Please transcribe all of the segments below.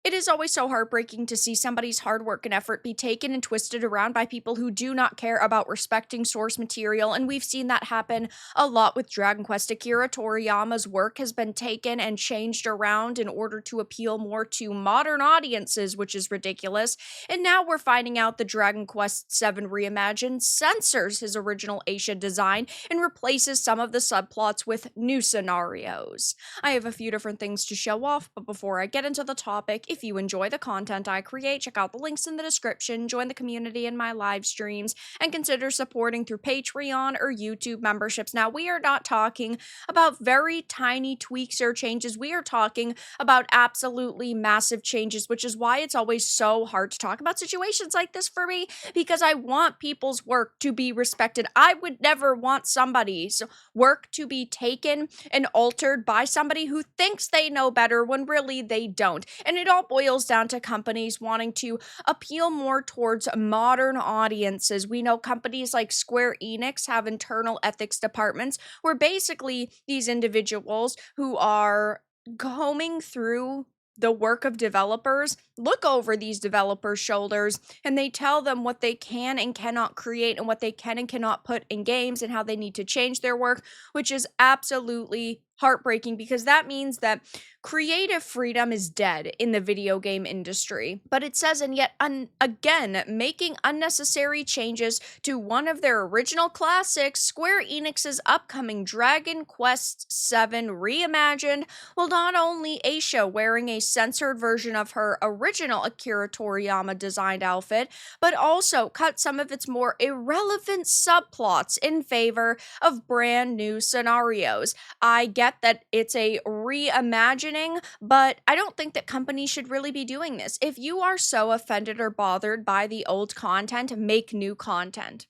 It is always so heartbreaking to see somebody's hard work and effort be taken and twisted around by people who do not care about respecting source material, and we've seen that happen a lot with Dragon Quest. Akira Toriyama's work has been taken and changed around in order to appeal more to modern audiences, which is ridiculous. And now we're finding out the Dragon Quest VII Reimagined censors his original Asia design and replaces some of the subplots with new scenarios. I have a few different things to show off, but before I get into the topic, if you enjoy the content I create, check out the links in the description, join the community in my live streams, and consider supporting through Patreon or YouTube memberships. Now, we are not talking about very tiny tweaks or changes. We are talking about absolutely massive changes, which is why it's always so hard to talk about situations like this for me, because I want people's work to be respected. I would never want somebody's work to be taken and altered by somebody who thinks they know better when really they don't. And it all boils down to companies wanting to appeal more towards modern audiences. We know companies like Square Enix have internal ethics departments where basically these individuals who are combing through the work of developers look over these developers' shoulders and they tell them what they can and cannot create and what they can and cannot put in games and how they need to change their work, which is absolutely heartbreaking because that means that creative freedom is dead in the video game industry. But it says, and yet again, making unnecessary changes to one of their original classics, Square Enix's upcoming Dragon Quest VII Reimagined will not only Aisha wearing a censored version of her original Akira Toriyama designed outfit, but also cut some of its more irrelevant subplots in favor of brand new scenarios. I get that it's a reimagining, but I don't think that companies should really be doing this. If you are so offended or bothered by the old content, make new content.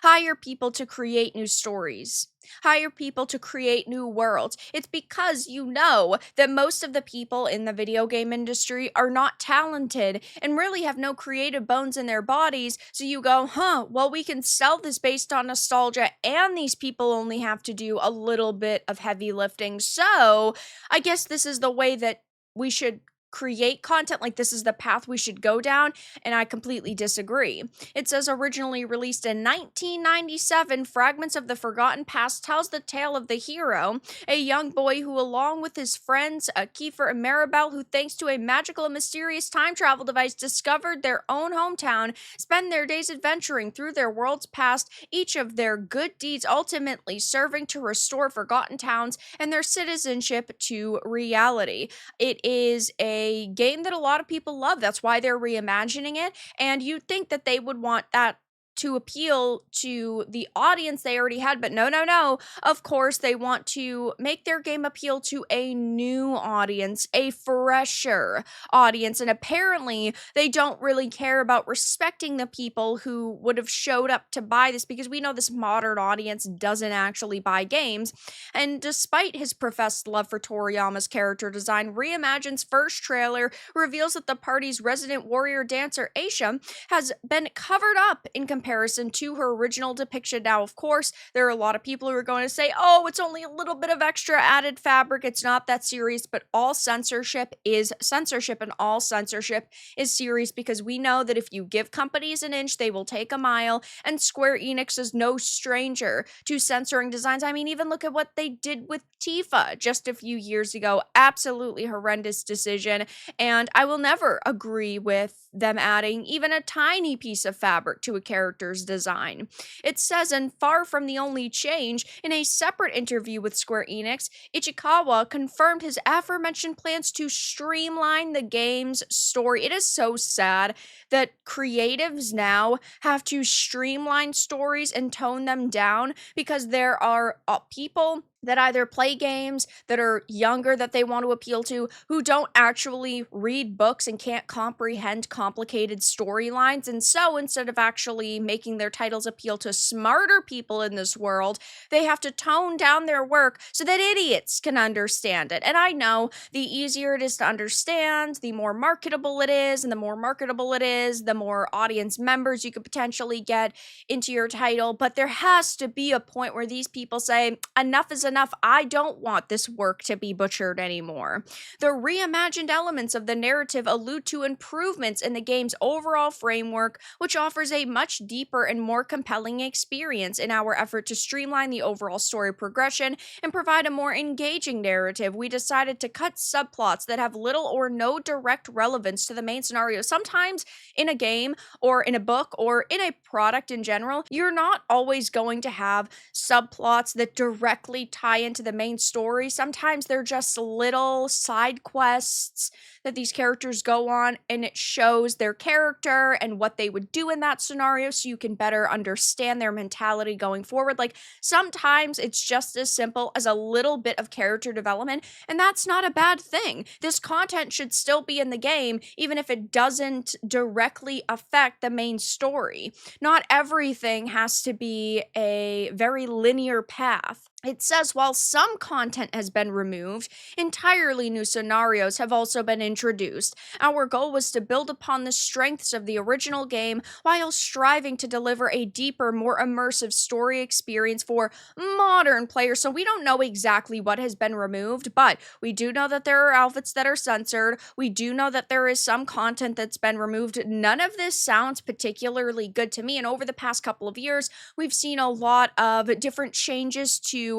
Hire people to create new stories. Hire people to create new worlds. It's because you know that most of the people in the video game industry are not talented and really have no creative bones in their bodies. So you go, well, we can sell this based on nostalgia, and these people only have to do a little bit of heavy lifting. So I guess this is the way that we should create content, like this is the path we should go down, and I completely disagree. It says originally released in 1997, Fragments of the Forgotten Past tells the tale of the hero, a young boy who, along with his friends Kiefer and Maribel, who thanks to a magical and mysterious time travel device discovered their own hometown, spend their days adventuring through their world's past, each of their good deeds ultimately serving to restore forgotten towns and their citizenship to reality. It is a game that a lot of people love. That's why they're reimagining it. And you'd think that they would want that to appeal to the audience they already had, but no. Of course, they want to make their game appeal to a new audience, a fresher audience, and apparently they don't really care about respecting the people who would have showed up to buy this, because we know this modern audience doesn't actually buy games. And despite his professed love for Toriyama's character design, Reimagined's first trailer reveals that the party's resident warrior dancer, Aisha, has been covered up in comparison to her original depiction. Now, of course, there are a lot of people who are going to say, oh, it's only a little bit of extra added fabric, it's not that serious, but all censorship is censorship, and all censorship is serious, because we know that if you give companies an inch, they will take a mile, and Square Enix is no stranger to censoring designs. I mean, even look at what they did with Tifa just a few years ago. Absolutely horrendous decision, and I will never agree with them adding even a tiny piece of fabric to a character's design. It says, and far from the only change, in a separate interview with Square Enix, Ichikawa confirmed his aforementioned plans to streamline the game's story. It is so sad that creatives now have to streamline stories and tone them down because there are people that either play games that are younger that they want to appeal to, who don't actually read books and can't comprehend complicated storylines. And so instead of actually making their titles appeal to smarter people in this world, they have to tone down their work so that idiots can understand it. And I know the easier it is to understand, the more marketable it is, and the more marketable it is, the more audience members you could potentially get into your title. But there has to be a point where these people say, enough is enough. I don't want this work to be butchered anymore. The reimagined elements of the narrative allude to improvements in the game's overall framework, which offers a much deeper and more compelling experience. In our effort to streamline the overall story progression and provide a more engaging narrative, we decided to cut subplots that have little or no direct relevance to the main scenario. Sometimes in a game or in a book or in a product in general, you're not always going to have subplots that directly tie into the main story. Sometimes they're just little side quests that these characters go on, and it shows their character and what they would do in that scenario so you can better understand their mentality going forward. Like, sometimes it's just as simple as a little bit of character development, and that's not a bad thing. This content should still be in the game, even if it doesn't directly affect the main story. Not everything has to be a very linear path. It says while some content has been removed, entirely new scenarios have also been introduced. Our goal was to build upon the strengths of the original game while striving to deliver a deeper, more immersive story experience for modern players. So we don't know exactly what has been removed, but we do know that there are outfits that are censored. We do know that there is some content that's been removed. None of this sounds particularly good to me, and over the past couple of years, we've seen a lot of different changes to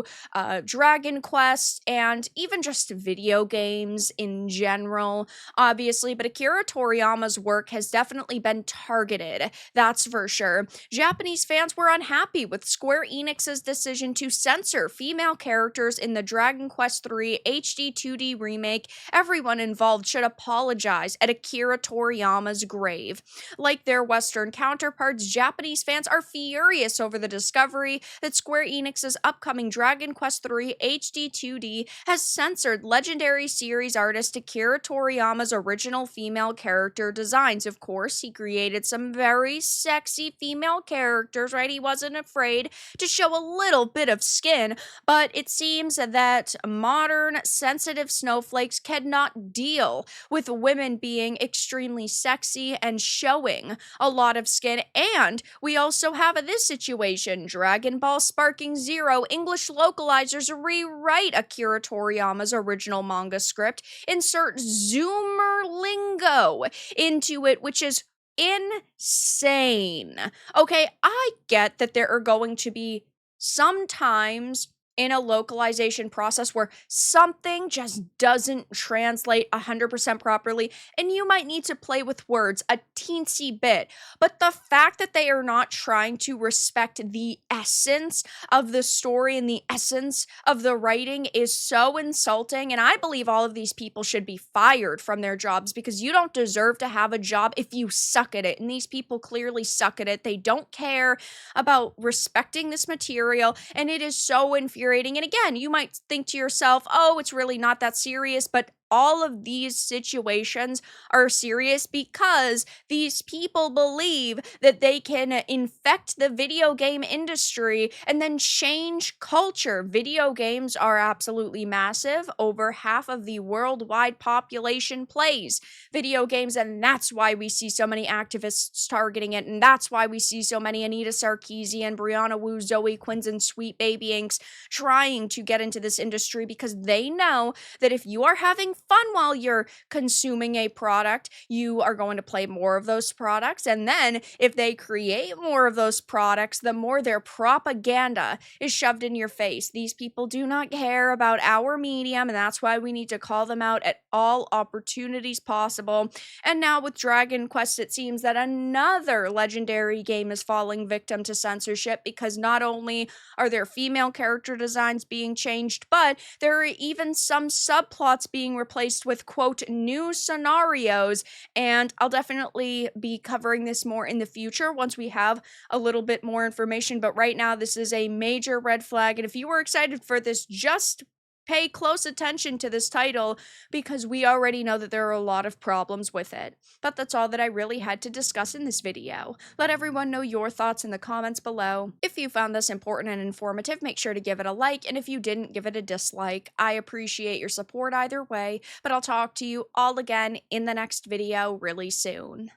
Dragon Quest and even just video games in general, obviously, but Akira Toriyama's work has definitely been targeted, that's for sure. Japanese fans were unhappy with Square Enix's decision to censor female characters in the Dragon Quest III HD 2D remake. Everyone involved should apologize at Akira Toriyama's grave. Like their Western counterparts, Japanese fans are furious over the discovery that Square Enix's upcoming Dragon Quest III HD 2D has censored legendary series artist Akira Toriyama's original female character designs. Of course, he created some very sexy female characters, right? He wasn't afraid to show a little bit of skin, but it seems that modern sensitive snowflakes cannot deal with women being extremely sexy and showing a lot of skin. And we also have this situation: Dragon Ball Sparking Zero English localizers rewrite Akira Toriyama's original manga script, insert Zoomer lingo into it, which is insane. Okay, I get that there are going to be sometimes in a localization process where something just doesn't translate 100% properly, and you might need to play with words a teensy bit. But the fact that they are not trying to respect the essence of the story and the essence of the writing is so insulting, and I believe all of these people should be fired from their jobs, because you don't deserve to have a job if you suck at it, and these people clearly suck at it. They don't care about respecting this material, and it is so infuriating. And again, you might think to yourself, oh, it's really not that serious, but all of these situations are serious because these people believe that they can infect the video game industry and then change culture. Video games are absolutely massive. Over half of the worldwide population plays video games, and that's why we see so many activists targeting it, and that's why we see so many Anita Sarkeesian, Brianna Wu, Zoe Quinns, and Sweet Baby Inks trying to get into this industry, because they know that if you are having fun while you're consuming a product, you are going to play more of those products. And then if they create more of those products, the more their propaganda is shoved in your face. These people do not care about our medium, and that's why we need to call them out at all opportunities possible. And now with Dragon Quest, it seems that another legendary game is falling victim to censorship, because not only are there female character designs being changed, but there are even some subplots being replaced with, quote, new scenarios. And I'll definitely be covering this more in the future once we have a little bit more information. But right now, this is a major red flag. And if you were excited for this, just pay close attention to this title, because we already know that there are a lot of problems with it. But that's all that I really had to discuss in this video. Let everyone know your thoughts in the comments below. If you found this important and informative, make sure to give it a like, and if you didn't, give it a dislike. I appreciate your support either way, but I'll talk to you all again in the next video really soon.